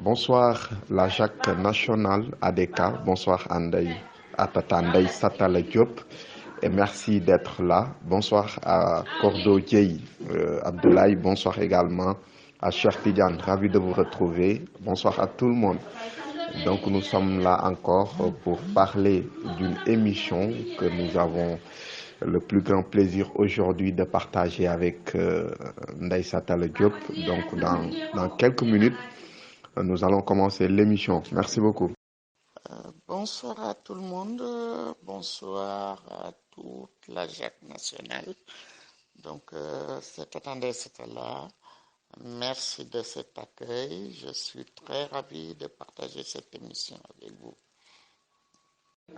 Bonsoir la Jacques nationale ADK, bonsoir à Tata Ndeye Satala Diop et merci d'être là. Bonsoir à Cordo Dieye Abdoulaye, bonsoir également à Cheikh Tidiane, ravi de vous retrouver. Bonsoir à tout le monde. Donc nous sommes là encore pour parler d'une émission que nous avons le plus grand plaisir aujourd'hui de partager avec Ndeye Satala Diop. Donc dans quelques minutes, nous allons commencer l'émission. Merci beaucoup. Bonsoir à tout le monde, bonsoir à toute la Jacques nationale. Donc, c'était là. Merci de cet accueil. Je suis très ravi de partager cette émission avec vous.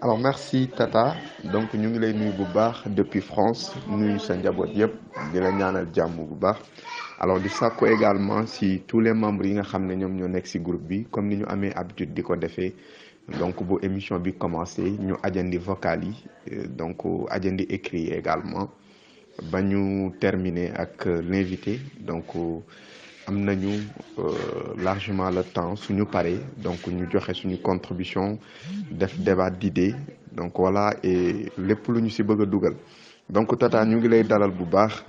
Alors merci Tata donc ñu ngi lay nuyu bu baax depuis France nuyu sa njaboot yëpp di la ñaanal jàmm bu baax alors di sàkku également si tous les membres yi nga xam ne ñoom ñoo nekk si groupe bi comme ni ñu amee habitude di ko defee donc bu émission bi commencé ñu ajandi vocal yi donc ajandi écrit yi également ba ñu terminer ak l'invité donc am nañu largement le temps suñu paree donc ñu joxe suñu contribution def débat d'idées donc voilà et lépp lu ñu ci bëgg a dugal donc Tata ñu ngi lay dalal bu baax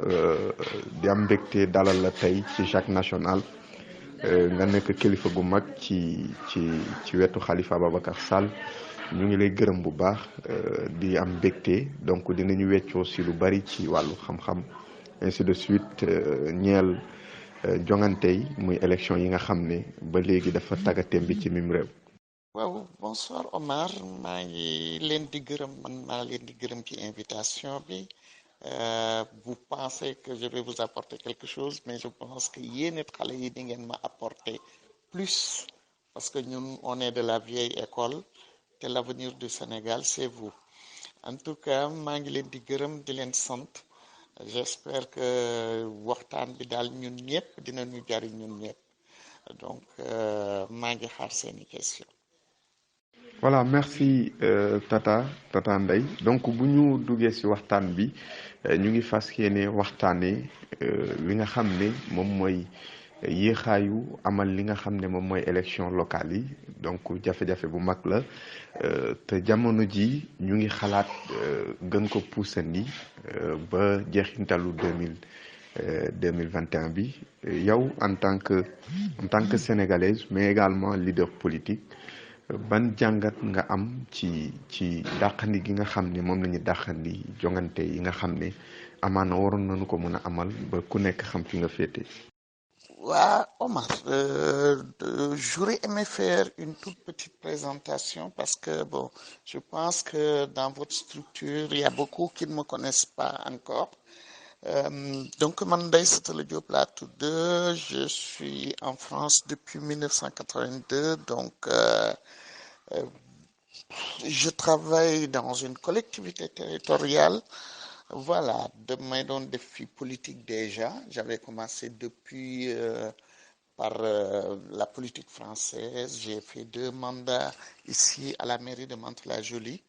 di am mbégte dalal la tey ci Jacques national nga nekk kilifa gu mag ci wetu Khalifa Ababacar Sall ñu ngi lay gërëm bu baax di am mbégte donc dinañu weccoo ci lu bari ci wàllu xam-xam ainsi de suite ñeel jongante yi muy élection yi nga xam ne ba léegi dafa tàggatéem bi ci mim réew. waaw bonsoir Omar maa ngi leen di gërëm man maa leen di gërëm ci invitation bi vous pensez que je vais vous apporter quelque chose mais je pense que yéen it xale yi di ngeen ma apporter plus parce que ñun on est de la vieille école te l'avenir du Sénégal c'est vous en tout cas maa ngi leen di gërëm di leen sant. J'espère que waxtaan bi daal ñun ñëpp dinañu jariñ ñun ñëpp donc maa ngi xaar seeni question. Voilà merci Tata Ndeye donc bu ñu duggee ci waxtaan bi ñu ngi fas yéene waxtaanee li nga xam ne moom mooy yéexaayu amal li nga xam ne moom mooy élection locale yi donc jafe-jafe bu mag la te jamono ji ñu ngi xalaat gën ko puusandi ba jeexintalu 2021 bi yow en tant que sénégalaise mais également leader politique ban jàngat nga am ci dàqandi gi nga xam ne moom la ñu dàqandi jongante yi nga xam ne amaana waroon nañu ko mën a amal ba ku nekk xam fi nga féete. Ouais, Omar, j'aurais aimé faire une toute petite présentation parce que, bon, je pense que dans votre structure, il y a beaucoup qui ne me connaissent pas encore. Donc, Ndeye Satala Diop laa tudd, je suis en France depuis 1982, donc je travaille dans une collectivité territoriale. Voilà, damay doon def fi politique déjà. J'avais commencé depuis par la politique française. J'ai fait 2 mandats ici à la mairie de Mantes-la-Jolie.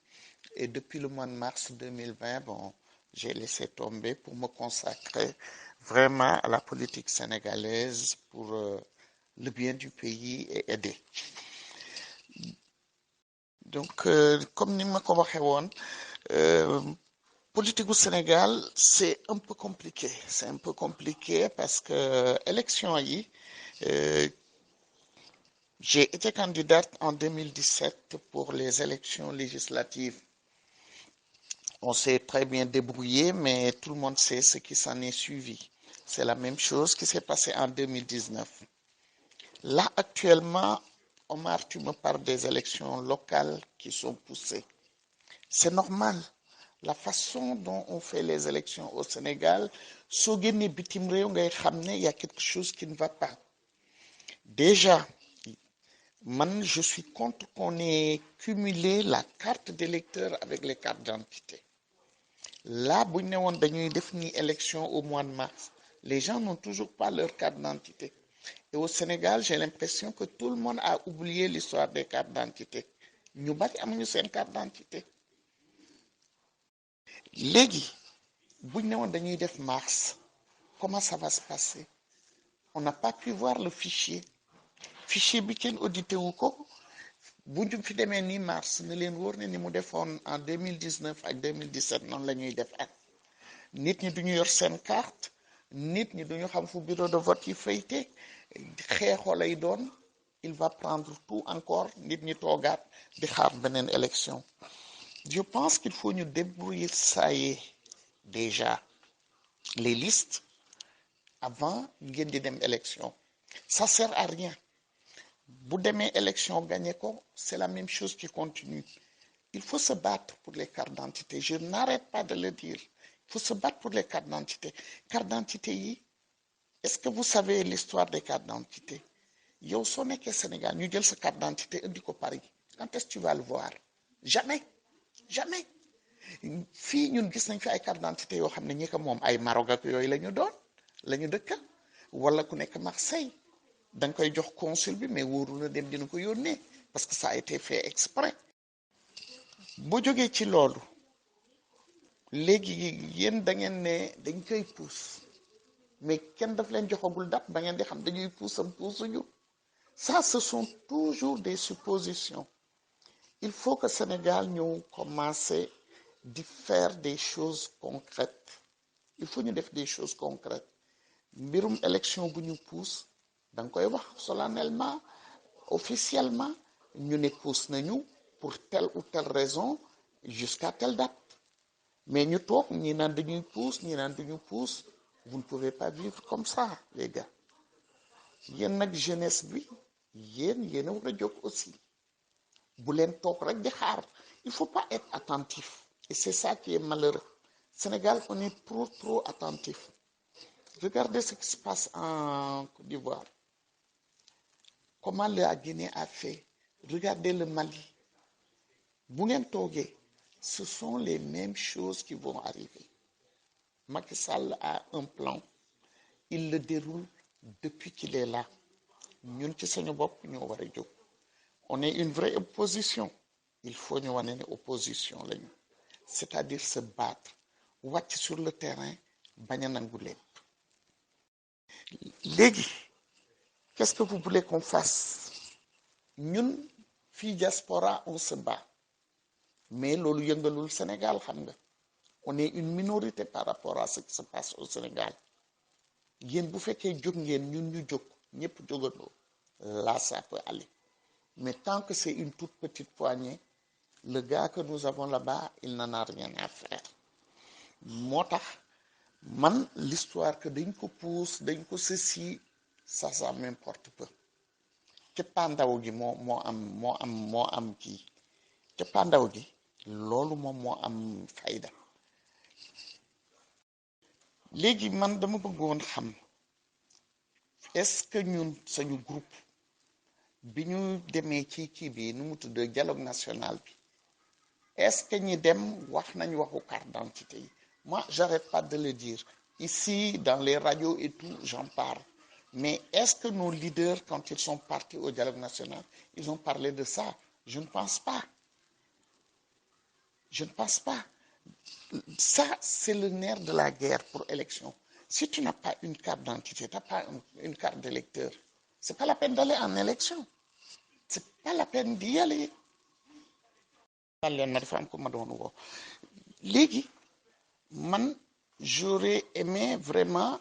Et depuis le mois de mars 2020, bon, j'ai laissé tomber pour me consacrer vraiment à la politique sénégalaise pour le bien du pays et aider. Donc, comme ni ma ko waxee woon, politique au Sénégal, c'est un peu compliqué. C'est un peu compliqué parce que élection yi, j'ai été candidate en 2017 pour les élections législatives. On s'est très bien débrouillé, mais tout le monde sait ce qui s'en est suivi. C'est la même chose qui s'est passé en 2019. Là, actuellement, Omar, tu me parles des élections locales qui sont poussées. C'est normal. La façon dont on fait les élections au Sénégal, soo génnee bitim réew ngay xam ne y a quelque chose qui ne va pas. Déjà, man, je suis contre qu'on ait cumulé la carte d'électeur avec les cartes d'identité. Là, bu ñu ne woon dañuy def ni élection au mois de mars, les gens n'ont toujours pas leur carte d'identité. Et au Sénégal, j'ai l'impression que tout le monde a oublié l'histoire des cartes d'identité. Ñu bari amuñu seen carte d'identité. Léegi bu ñu ne woon dañuy def mars comment ça va se passer? On n'a pas pu voir le fichier. fichier bi kenn audité wu ko bu ñu fi demee ni mars ne leen wóor ne ni mu defoon en 2019 ak 2017 noonu la ñuy def ak nit ñi duñu yor seen carte nit ñi duñu xam fu bureau de vote yi féete xeexoo lay doon il va prendre tout encore nit ñi toogaat di xaar beneen élection je pense qu'il faut ñu débrouiller ça y est déjà les listes avant ngeen di dem élection ça sert à rien bu demee élection gagné ko c'est la même chose qui continue il faut se battre pour les cartes d'identité je n'arrête pas de le dire il faut se battre pour les cartes d'identité yi est-ce que vous savez l'histoire des cartes d'identité yow soo nekkee Sénégal ñu jël sa carte d'identité indi ko Paris quand est-ce que tu vas le voir jamais fii ñun gis nañ fi ay carte d'identité yoo xam ne ñi ko moom ay Maroc ak yooyu la ñu doon la ñu dëkka wala ku nekk Marseille da nga koy jox consul bi mais wóoru na dem dina ko yónnee parce que ça a été fait exprès boo jógee ci loolu léegi yéen da ngeen ne dañ koy puus mais kenn daf leen joxagul date ba ngeen di xam dañuy puusam puusuñu ça ce sont toujours des suppositions il faut que Sénégal ñëw commencer di faire des choses concrètes il faut ñu def des choses concrètes mbirum élection bu ñu puus da nga koy wax solennellement officiellement ñu ne puus nañu pour telle ou telle raison jusqu'à telle date mais ñu toog ñi naan dañuy puus ñi naan duñu puus vous ne pouvez pas vivre comme ça les gars yéen nag jeunesse bi yéen a war a jóg aussi bu leen toog rek di xaar il faut pas être attentif et c'est ça qui est malheureux Sénégal on est trop attentif regardez ce qui se passe en Côte d'Ivoire comment la Guinée a fait regardez le Mali bu ngeen toogee ce sont les mêmes choses qui vont arriver Macky Sall a un plan il le déroule depuis qu'il est là ñun ci suñu bopp ñoo war a jóg on est une vraie opposition il faut ñu wane ne opposition lañu c'est-à-dire se battre wàcc sur le terrain bañ a nangu lépp léegi qu'est-ce que vous voulez qu'on fasse ñun fii diaspora on se bat mais loolu yëngalul Sénégal xam nga on est une minorité par rapport à ce qui se passe au Sénégal yéen bu fekkee jóg ngeen ñun ñu jóg ñëpp jógandoo là ça peut aller mais tant que c'est une toute petite poignée le gars que nous avons là-bas il n'en a rien à faire moo tax man l'histoire que dañ ko pousse dañ ko ceci ça m'importe peu cëppaandaw gi moo am kii cëppaandaw gi loolu moom moo am fayda léegi man dama bëggoon xam est-ce que ñun sañu groupe bi ñu demee ci kii bi nu mu tudd dialogue national bi est-ce que ñi dem wax nañ waxu carte d'identité yi moi j'arrête pas de le dire ici dans les radios et tout j'en parle mais est-ce que nos leaders quand ils sont partis au dialogue national ils ont parlé de ça je ne pense pas ça c'est le nerf de la guerre pour élection si tu n'as pas une carte d'identité t'as pas une carte d'électeur c'est pas la peine d'aller en élection c'est pas la peine d'y aller leen na dafa am ko ma doon woo léegi man j'aurais aimé vraiment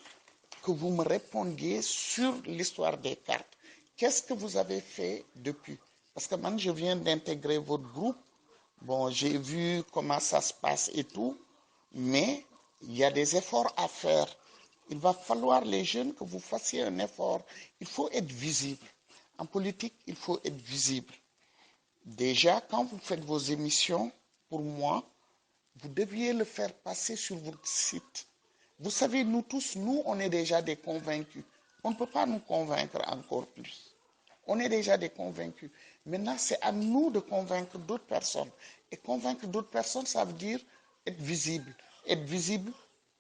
que vous me répondiez sur l'histoire des cartes qu'est-ce que vous avez fait depuis parce que man je viens d'intégrer votre groupe bon j'ai vu comment ça se passe et tout mais il y a des efforts à faire il va falloir les jeunes que vous fassiez un effort il faut être visible en politique il faut être visible déjà quand vous faites vos émissions pour moi vous deviez le faire passer sur votre site vous savez nous tous nous on est déjà des convaincus on ne peut pas nous convaincre encore plus on est déjà des convaincus maintenant c'est à nous de convaincre d'autres personnes et convaincre d'autres personnes ça veut dire être visible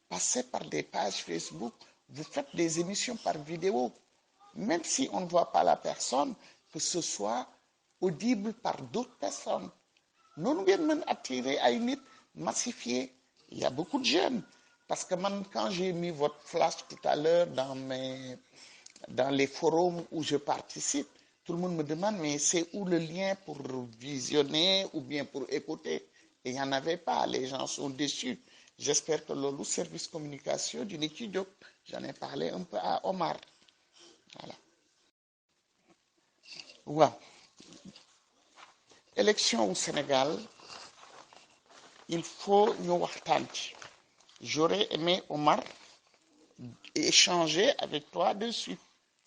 passez par des pages Facebook vous faites des émissions par vidéo même si on ne voit pas la personne que ce soit audible par d'autres personnes noonu ngeen mën attirer ay nit massifier il y a beaucoup de jeunes parce que man quand j'ai mis votre flash tout à l'heure dans les forums où je participe Tout le monde me demande, mais c'est où le lien pour visionner ou bien pour écouter? Et il n'y en avait pas. Les gens sont déçus. J'espère que le service communication d'une étude, j'en ai parlé un peu à Omar. Voilà. Ouais. Élection au Sénégal, il faut ñu waxtaan ci. J'aurais aimé, Omar, échanger avec toi dessus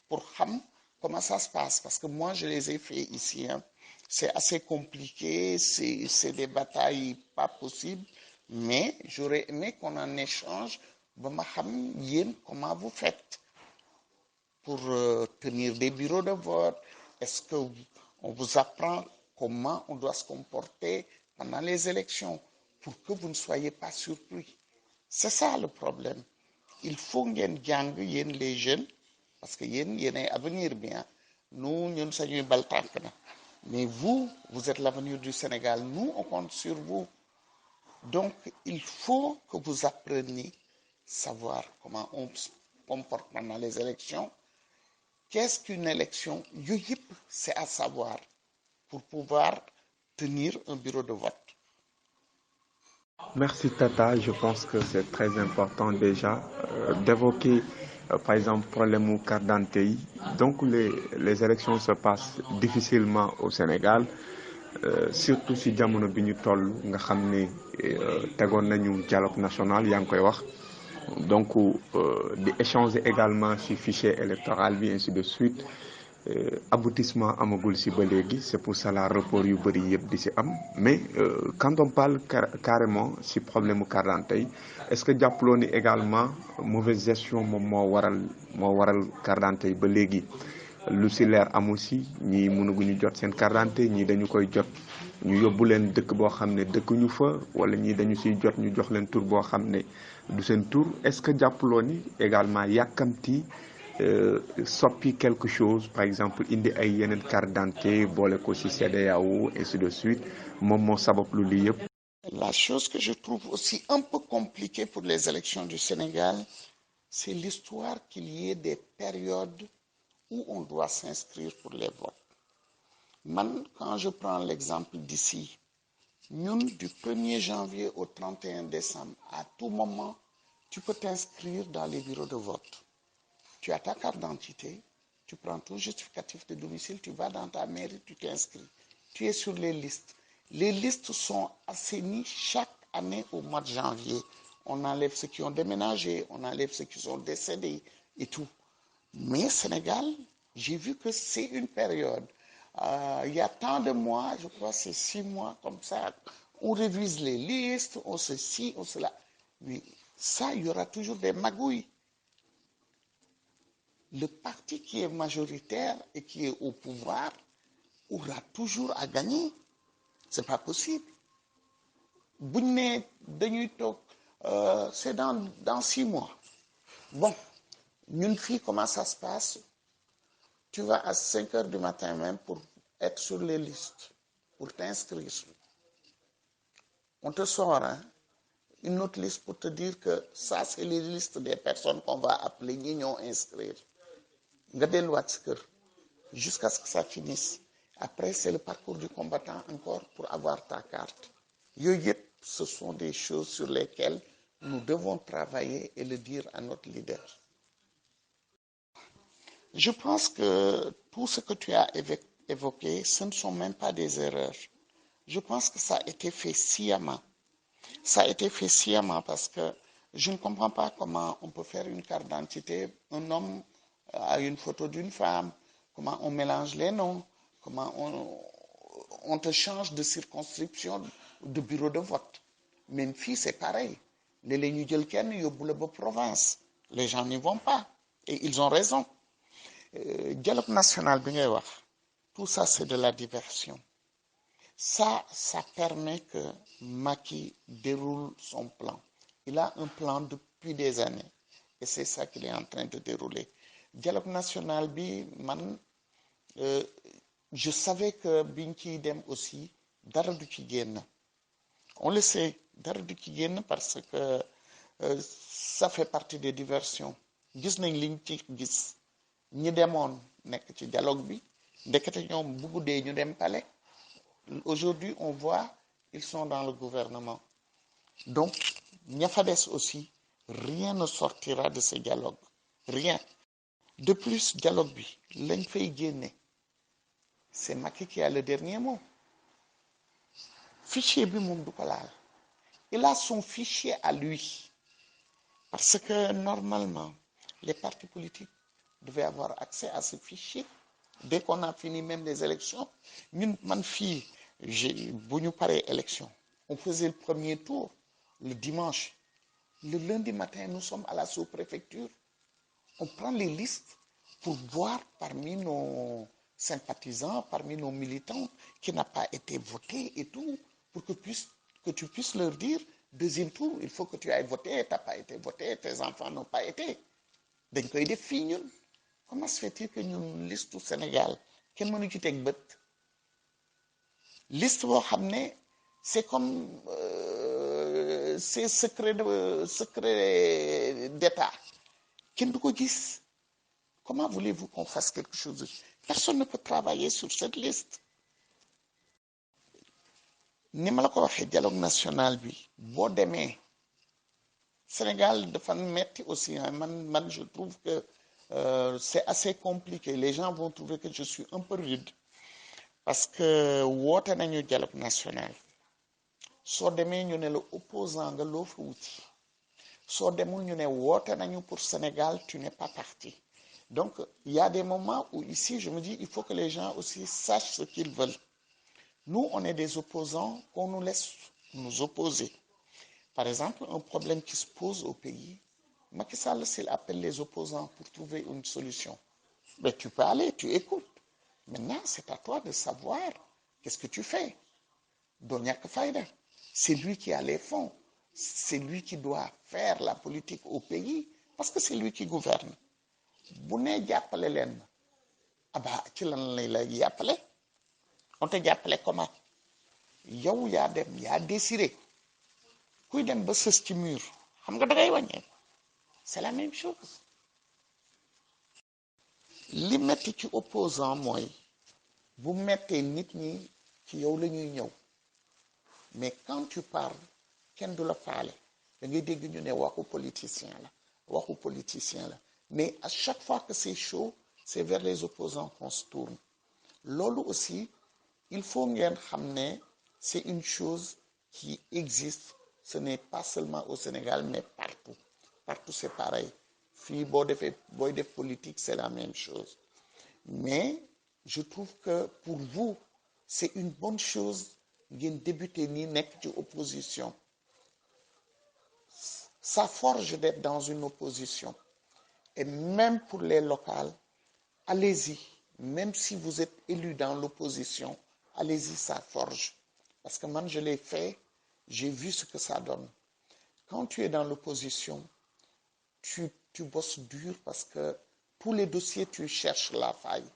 pour xam comment ça se passe. Parce que moi, je les ai fait ici. Hein. C'est assez compliqué, c'est des batailles pas possibles. Mais j'aurais aimé qu'on en échange. Comment vous faites pour tenir des bureaux de vote? Est-ce qu'on vous apprend comment on doit se comporter pendant les élections pour que vous ne soyez pas surpris? C'est ça le problème. Il faut ngeen jàng yéen les jeunes parce que yéenay avenir bien. Nous ñun sañuy bal tànk na mais vous êtes l'avenir du Sénégal. Nous on compte sur vous. Donc il faut que vous appreniez savoir comment on se comporte pendant les élections. Qu'est-ce qu'une élection? C'est à savoir pour pouvoir tenir un bureau de vote. Merci Tata, je pense que c'est très important déjà d'évoquer par exemple problème mu carte d'identité yi. Donc les élections se passent difficilement au Sénégal surtout si jamono bi ñu toll nga xam ne tegoon nañu dialogue national yaa ngi koy wax donc di échanger également ci fichier électoral bi ainsi de suite. Aboutissement amagul si ba léegi c'est pour ça la report yu bëri yëpp di si am mais quand on parle carrément si problème mu carte d'identité est-ce que jàppaloo ni également mauvaise gestion moom moo waral carte d'identité yi ba léegi lu si leer amu si ñii mënaguñu jot seen carte d'identité ñii dañu koy jot ñu yóbbu leen dëkk boo xam ne dëkkuñu fa wala ñii dañu siy jot ñu jox leen tur boo xam ne du seen tur est-ce que jàppaloo ni également yàkkamti soppi quelque chose par exemple indi ay yeneen carte d'identité boole ko ci CEDEAO ainsi de suite moom moo sabab lu lii yëpp. La chose que je trouve aussi un peu compliquée pour les élections du Sénégal, c'est l'histoire qu'il y ait des périodes où on doit s'inscrire pour les votes. Quand je prends l'exemple d'ici, du 1er janvier au 31 décembre, à tout moment, tu peux t'inscrire dans les bureaux de vote. Tu as ta carte d'identité, tu prends ton justificatif de domicile, tu vas dans ta mairie, tu t'inscris. Tu es sur les listes. Les listes sont assainies chaque année au mois de janvier. On enlève ceux qui ont déménagé, on enlève ceux qui sont décédés et tout. Mais Sénégal, j'ai vu que c'est une période. Il y a tant de mois, je crois que c'est 6 mois comme ça, on révise les listes, on ceci, on cela. Mais ça, il y aura toujours des magouilles. Le parti qui est majoritaire et qui est au pouvoir aura toujours à gagner. C'est pas possible. C'est dans 6 mois. Bon, une fille, comment ça se passe? Tu vas à 5 heures du matin même pour être sur les listes, pour t'inscrire. On te sort une autre liste pour te dire que ça, c'est les listes des personnes qu'on va appeler ñoo inscrire. Jusqu'à ce que ça finisse. Après, c'est le parcours du combattant encore pour avoir ta carte. Ce sont des choses sur lesquelles nous devons travailler et le dire à notre leader. Je pense que tout ce que tu as évoqué, ce ne sont même pas des erreurs. Je pense que ça a été fait sciemment. Ça a été fait sciemment parce que je ne comprends pas comment on peut faire une carte d'identité, un homme à une photo d'une femme, comment on mélange les noms, comment on te change de circonscription, de bureau de vote. Même fille, c'est pareil. Les province. Les gens n'y vont pas. Et ils ont raison. Dialogue national, tout ça, c'est de la diversion. Ça permet que Macky déroule son plan. Il a un plan depuis des années. Et c'est ça qu'il est en train de dérouler. Dialogue national, je savais que Binki Dem aussi, dara du ci génn. On le sait, dara du ci génn parce que ça fait partie des diversions. Gis nañ liñ ci gis ñi demoon nekk ci dialogue bi ndekete ñoom bu guddee ñu dem palais. Aujourd'hui on voit ils sont dans le gouvernement. Donc ña fa des aussi rien ne sortira de ce dialogue, rien. De plus dialogue bi lañ fay génne c'est Macky qui a le dernier mot. Fichier bi moom du ko laal, il a son fichier à lui, parce que normalement les partis politiques devaient avoir accès à ce fichier dès qu'on a fini même les élections. ñun man fii bu ñu paree élection on faisait le premier tour le dimanche. Le lundi matin nous sommes à la sous-préfecture, on prend les listes pour voir parmi nos sympathisants, parmi nos militants qui n'a pas été voté et tout, pour que tu puisses leur dire deuxième tour il faut que tu ailles voter, t'as pas été voté, tes enfants n'ont pas été. dañ koy def fii ñun. Comment se fait-il que ñun liste au Sénégal kenn mënu ci teg bët, liste boo xam ne c'est comme c'est secret d'État kenn du ko gis. Comment voulez-vous qu'on fasse quelque chose? Personne ne peut travailler sur cette liste. Ni ma la ko waxee dialogue national bi boo demee Sénégal dafa metti aussi man je trouve que c'est assez compliqué. Les gens vont trouver que je suis un peu rude parce que woote nañu dialogue national soo demee ñu ne la opposant nga loo fa wuti, soo demul ñu ne woote nañu pour Sénégal tu n'es pas parti. Donc il y a des moments où ici je me dis il faut que les gens aussi sachent ce qu'ils veulent. Nous on est des opposants, qu'on nous laisse nous opposer. Par exemple un problème qui se pose au pays, Macky Sall s'il appelle les opposants pour trouver une solution, mais tu peux aller, tu écoutes. Maintenant c'est à toi de savoir qu'est-ce que tu fais. doo ñàkk fayda, c'est lui qui a les fonds, c'est lui qui doit faire la politique au pays parce que c'est lui qui gouverne. bu nee jàppale leen aba ci lan lay jàppale, on te jàppale comment? yow yaa dem yaa décidé, kuy dem ba sës ci mur xam nga dangay wàññee, c'est la même chose. li metti ci opposant mooy bu mettee nit ñi ci yow la ñuy ñëw, mais quand tu parles kenn du la faale, da ngay dégg ñu ne waxu politicien la, mais à chaque fois que c'est chaud c'est vers les opposants qu'on se tourne. loolu aussi il faut ngeen xam ne c'est une chose qui existe, ce n'est pas seulement au Sénégal mais partout c'est pareil. fii booy def politique c'est la même chose, mais je trouve que pour vous c'est une bonne chose ngeen débuter nii nekk ci opposition. Ça forge d'être dans une opposition, et même pour les locales allez-y, même si vous êtes élu dans l'opposition allez-y, ça forge, parce que moi je l'ai fait, j'ai vu ce que ça donne. Quand tu es dans l'opposition tu bosses dur parce que tous les dossiers tu cherches la faille,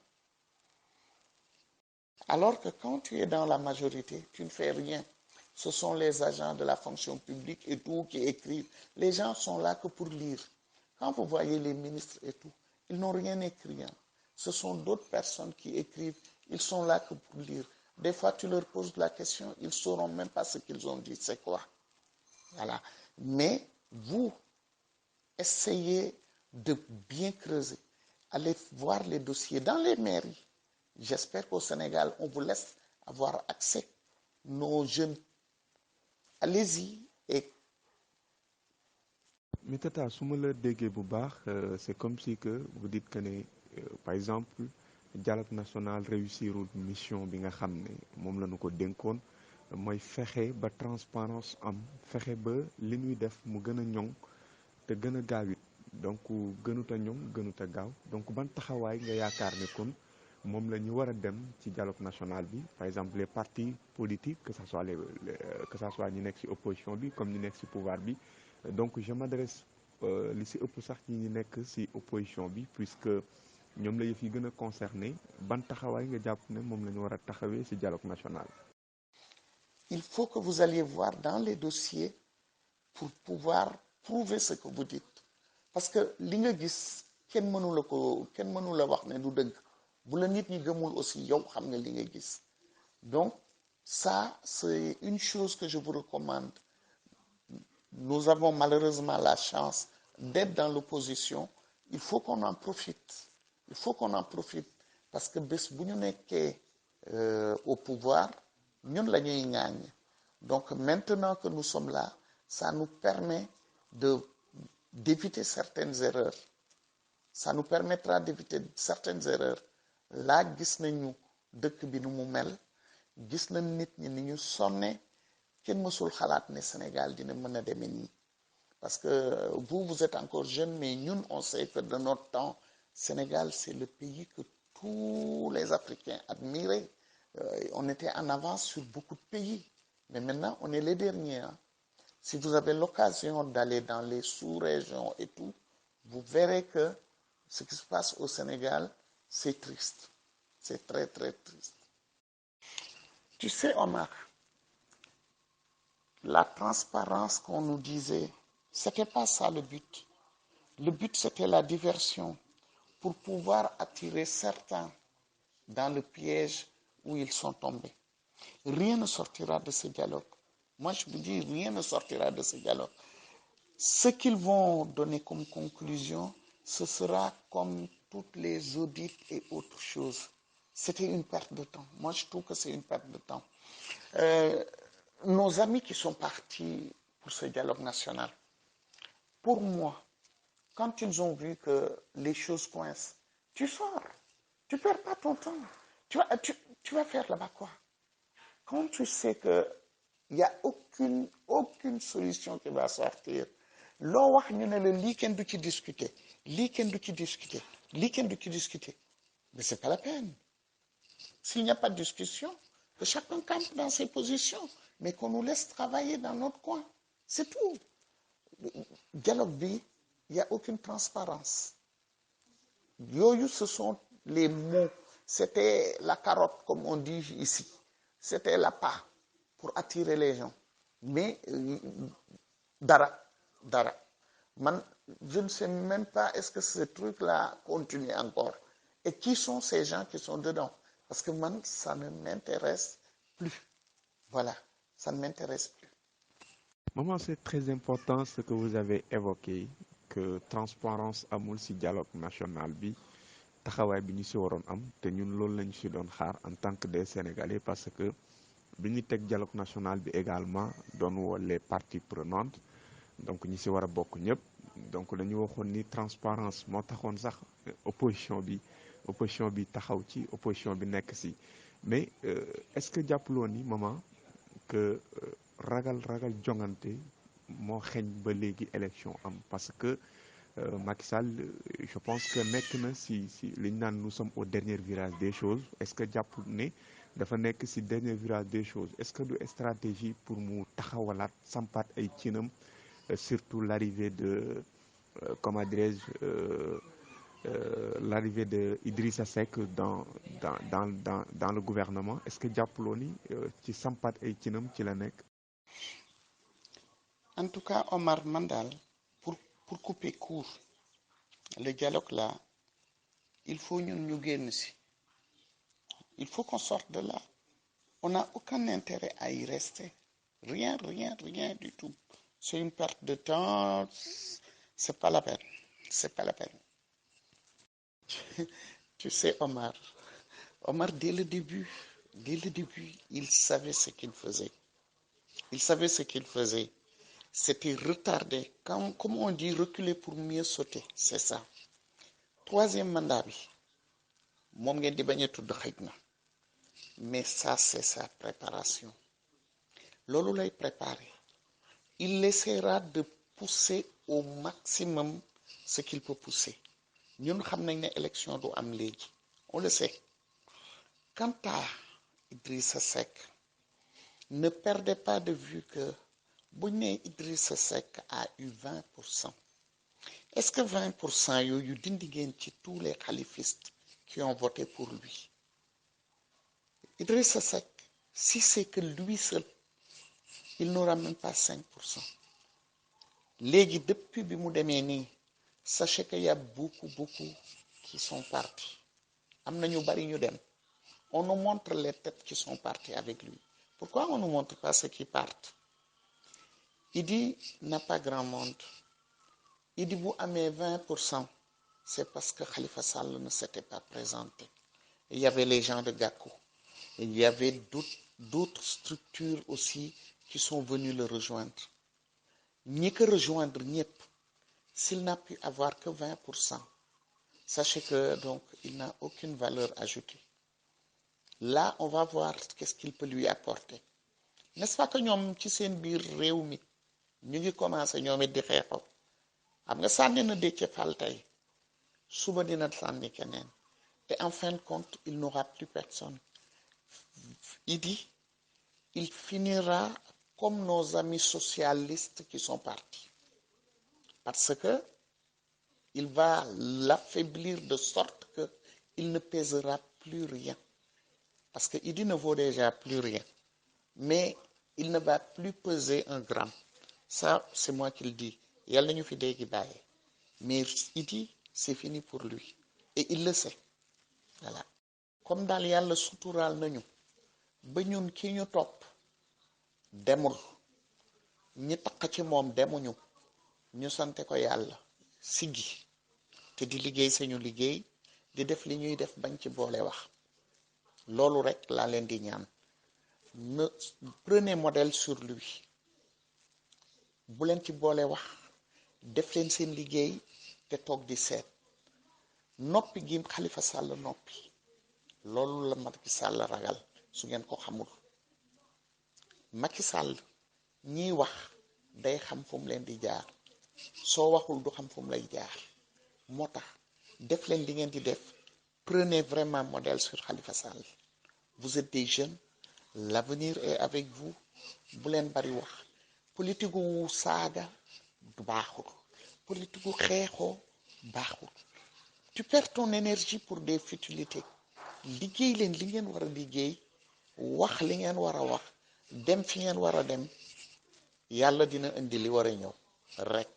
alors que quand tu es dans la majorité tu ne fais rien. Ce sont les agents de la fonction publique et tout qui écrivent, les gens sont là que pour lire. Quand vous voyez les ministres et tout, ils n'ont rien écrit, ce sont d'autres personnes qui écrivent, ils sont là que pour lire. Des fois tu leur poses la question, ils sauront même pas ce qu'ils ont dit, c'est quoi. Voilà. Mais vous essayez de bien creuser, allez voir les dossiers dans les mairies. J'espère qu'au Sénégal on vous laisse avoir accès, nos jeunes, allez-y. Et mais Tata su ma la déggee bu baax c'est comme si que vous dites que ne par exemple dialogue national réussirul mission bi nga xam ne moom la ñu ko dénkoon, mooy fexe ba transparence am, fexe ba li ñuy def mu gën a ñoŋ te gën a gaawit, donc gënut a ñoŋ gënut a gaaw. Donc ban taxawaay nga yaakaar ne kon moom la ñu war a dem ci dialogue national bi, par exemple les partis politiques, que ça soit ñi nekk ci opposition bi comme ñi nekk ci pouvoir bi. Donc je m'adresse li ci ëpp sax ñi nekk ci opposition bi, puisque ñoom la yëf yi gën a concerné. ban taxawaay nga jàpp ne moom la ñu war a taxawee ci dialogue national? Il faut que vous alliez voir dans les dossiers pour pouvoir prouver ce que vous dites, parce que li nga gis kenn mënu la wax ne du dëgg. bu la nit ñi gëmul aussi yow xam nga li nga gis. Donc ça c'est une chose que je vous recommande. Nous avons malheureusement la chance d'être dans l'opposition. Il faut qu'on en profite. Il faut qu'on en profite parce que bés bu ñu nekkee au pouvoir ñun la ñuy ŋaañ. Donc maintenant que nous sommes là, ça nous permet d'éviter certaines erreurs. Ça nous permettra d'éviter certaines erreurs. Là gis nañu dëkk bi nu mu mel, gis nañ nit ñi ni ñu sonne, kenn mësul xalaat ne Sénégal dina mën a demee nii. Parce que vous êtes encore jeune, mais ñun on sait que de notre temps, Sénégal c'est le pays que tous les Africains admiraient. On était en avance sur beaucoup de pays. Mais maintenant, on est les derniers. Hein. Si vous avez l'occasion d'aller dans les sous-régions et tout, vous verrez que ce qui se passe au Sénégal, c'est triste. C'est très, très triste. Tu sais, Omar, la transparence qu'on nous disait, c'était pas ça le but. Le but, c'était la diversion pour pouvoir attirer certains dans le piège où ils sont tombés. Rien ne sortira de ce dialogue. Moi, je vous dis, rien ne sortira de ce dialogue. Ce qu'ils vont donner comme conclusion, ce sera comme toutes les audits et autres choses. C'était une perte de temps. Moi, je trouve que c'est une perte de temps. Nos amis qui sont partis pour ce dialogue national, pour moi, quand ils ont vu que les choses coincent, tu sors. Tu ne perds pas ton temps. Tu vas faire là-bas quoi? Quand tu sais qu'il n'y a aucune solution qui va sortir, loo wax ñu ne la lii kenn du ci discuter, lii kenn du ci discuter, lii kenn du ci discuter. Mais c'est pas la peine. S'il n'y a pas de discussion, que chacun campe dans ses positions, mais qu'on nous laisse travailler dans notre coin. C'est tout. Dialogue bi, il n'y a aucune transparence. Yooyu, ce sont les mots. C'était la carotte, comme on dit ici. C'était l'appât pour attirer les gens. Mais dara. Man, je ne sais même pas est-ce que ce truc-là continue encore. Et qui sont ces gens qui sont dedans? Parce que man, ça ne m'intéresse plus. Voilà, ça ne m'intéresse plus. Maman, c'est très important ce que vous avez évoqué, que transparence amul ci dialogue national bi taxawaay bi ñu ci waroon am te ñun loolu lañu ci doon xaar en tant que des Sénégalais parce que bi ñu teg dialogue national bi également doon woo les parties prenantes donc ñi ci war a bokk ñëpp donc dañu waxoon ni transparence moo taxoon sax opposition bi taxaw ci opposition bi nekk ci mais est-ce que jàppuloo ni maman que ragal jongante moo xeeñ ba léegi élection am parce que Macky Sall je pense que nekk na si li ñu naan nous sommes au dernier virage des choses est-ce que jàpp ne dafa nekk si dernier virage des choses est-ce que du stratégie pour mu taxawalaat sampaat ay cinam surtout l'arrivée de comment dirais-je l'arrivée de Idrissa Seck dans le gouvernement est-ce que jàppuloo ni ci sampaat ay cinam ci la nekk. En tout cas, Omar Mandal, pour couper court, le dialogue là, il faut nous gagner. Il faut qu'on sorte de là. On n'a aucun intérêt à y rester. Rien du tout. C'est une perte de temps. C'est pas la peine. C'est pas la peine. Tu sais, Omar, dès le début, il savait ce qu'il faisait. C'était retardé. Comme on dit, reculer pour mieux sauter. C'est ça. Troisième mandat, moom ngeen di bañ a tudd xëj na mais ça c'est sa préparation. Loolu lay préparer. Il essaiera de pousser au maximum ce qu'il peut pousser. Ñun xam nañ ne élection du am léegi. On le sait. Quant à Idrissa Seck, ne perdez pas de vue que bu ñu nee Idrissa Seck a eu 20%. Est-ce que 20% yooyu dindi ngeen ci tous les khalifistes qui ont voté pour lui? Idrissa Seck, si c'est que lui seul, il n'aura même pas 5%. Léegi depuis bi mu demee nii, sachez qu'il y a beaucoup qui sont partis. am na ñu bari ñu dem. On nous montre les têtes qui sont parties avec lui. Pourquoi on ne nous montre pas ceux qui partent? Idi n'a pas grand monde. Idi bu amee 20%, c'est parce que Khalifa Sall ne s'était pas présenté. Il y avait les gens de Gakou. Il y avait d'autres structures aussi qui sont venues le rejoindre. Ñi ko rejoindre ñëpp, s'il n'a pu avoir que 20%, sachez que donc il n'a aucune valeur ajoutée. Là, on va voir qu'est-ce qu'il peut lui apporter. N'est-ce pas que ñoom ci seen biir réew mi ñu ngi commencé ñoom it di xeexoo xam nga sànni na Déthié Fall tey suba dina sànni keneen et en fin de compte il n'aura plus personne. Il finira comme nos amis socialistes qui sont partis parce que il va l'affaiblir de sorte que il ne pèsera plus rien parce que Idi ne vaut déjà plus rien mais il ne va plus peser un gramme. Ça, c'est moi qui le dis. Yàlla nañu fi dégg bàyyi mais Idi c'est fini pour lui et il le sait voilà. Comme daal yàlla suturaal nañu ba ñun ki ñu topp demul ñi taq ci moom demuñu ñu sante ko yàlla siggi te di liggéey sañu liggéey di def li ñuy def bañ ci boole wax loolu rek laa leen di ñaan. Ne prenez modèle sur lui bu leen ci boole wax def leen seen liggéey te toog di seet noppi gi Khalifa Sall noppi loolu la Macky Sall ragal su ngeen ko xamul. Macky Sall ñiy wax day xam fu mu leen di jaar soo waxul du xam fu mu lay jaar moo tax def leen li ngeen di def prenez vraiment modèle sur Khalifa Sall. Vous êtes des jeunes. L'avenir est avec vous bu leen bari wax politique gu saaga du baaxul politique gu xeexoo baaxul tu perds ton énergie pour des futilités liggéey leen li ngeen war a liggéey wax li ngeen war a wax dem fi ngeen war a dem yàlla dina indi li war a ñëw rek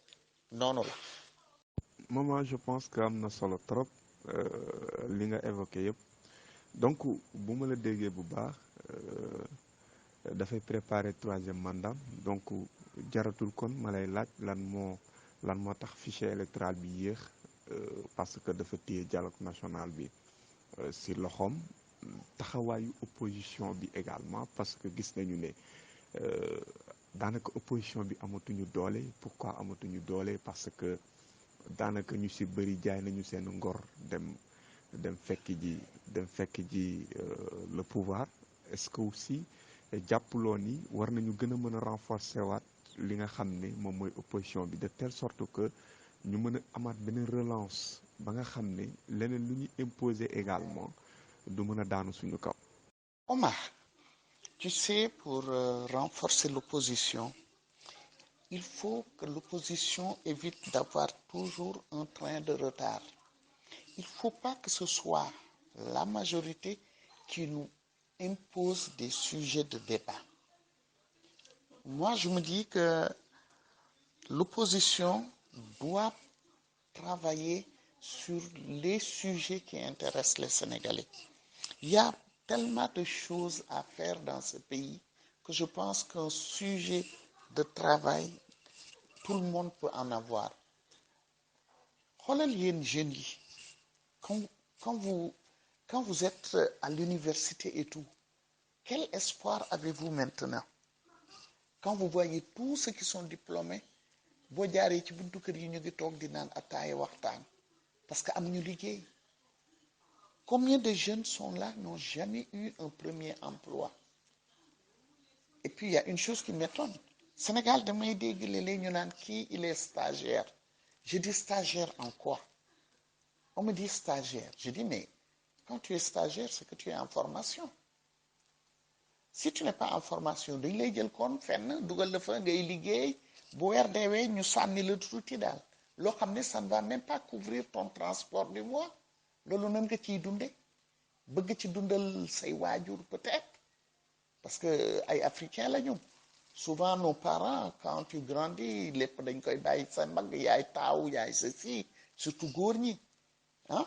noonu la. Maman, je pense que am na solo trop li nga évoqué yëpp donc bu ma la déggee bu baax dafay préparer troisième mandat donc jaratul kon ma lay laaj lan moo tax fichier électoral bi yéex parce que dafa téye dialogue national bi si loxoom taxawaayu opposition bi également parce que gis nañu ne daanaka opposition bi amatuñu doole. Pourquoi amatuñu doole? Parce que daanaka ñu si bëri jaay nañu seen ngor dem fekk ji le pouvoir. Est-ce que aussi jàppuloo ni war nañu gën a mën a renforcer waat li nga xam ne moom mooy opposition bi de telle sorte que ñu mën a amaat beneen relance ba nga xam ne leneen lu ñu imposer également du mën a daanu suñu kaw. Omar, tu sais, pour renforcer l'opposition, il faut que l'opposition évite d'avoir toujours un train de retard. Il ne faut pas que ce soit la majorité qui nous impose des sujets de débat. Moi, je me dis que l'opposition doit travailler sur les sujets qui intéressent les Sénégalais. Il y a tellement de choses à faire dans ce pays que je pense qu'un sujet de travail, tout le monde peut en avoir. Xoolal yéen jeunes yi quand vous êtes à l'université et tout, quel espoir avez-vous maintenant? Quand vous voyez tous ceux qui sont diplômés, boo jaaree ci buntu kër yi ñu ngi toog di naan ataaya waxtaan parce que amuñu liggéey. Combien de jeunes sont là, n'ont jamais eu un premier emploi? Et puis il y a une chose qui m'étonne. Sénégal, damay dégg léeg-léeg ñu naan kii il est stagiaire. Je dis stagiaire en quoi? On me dit stagiaire. Je dis mais quand tu es stagiaire, c'est que tu es en formation. Si tu n'es pas en formation, dañ lay jël kon fenn dugal la fa ngay liggéey bu weer deewee ñu sànni la tuuti daal loo xam ne ça ne va même pas couvrir ton transport du mois. Loolu nan nga ciy dunde bëgg ci dundal say waajur peut-être parce que ay africains la ñu souvent nos parents quand tu grandis lépp dañ koy bàyyi sa mbagg yaay taaw yaay ceci surtout góor ñi ah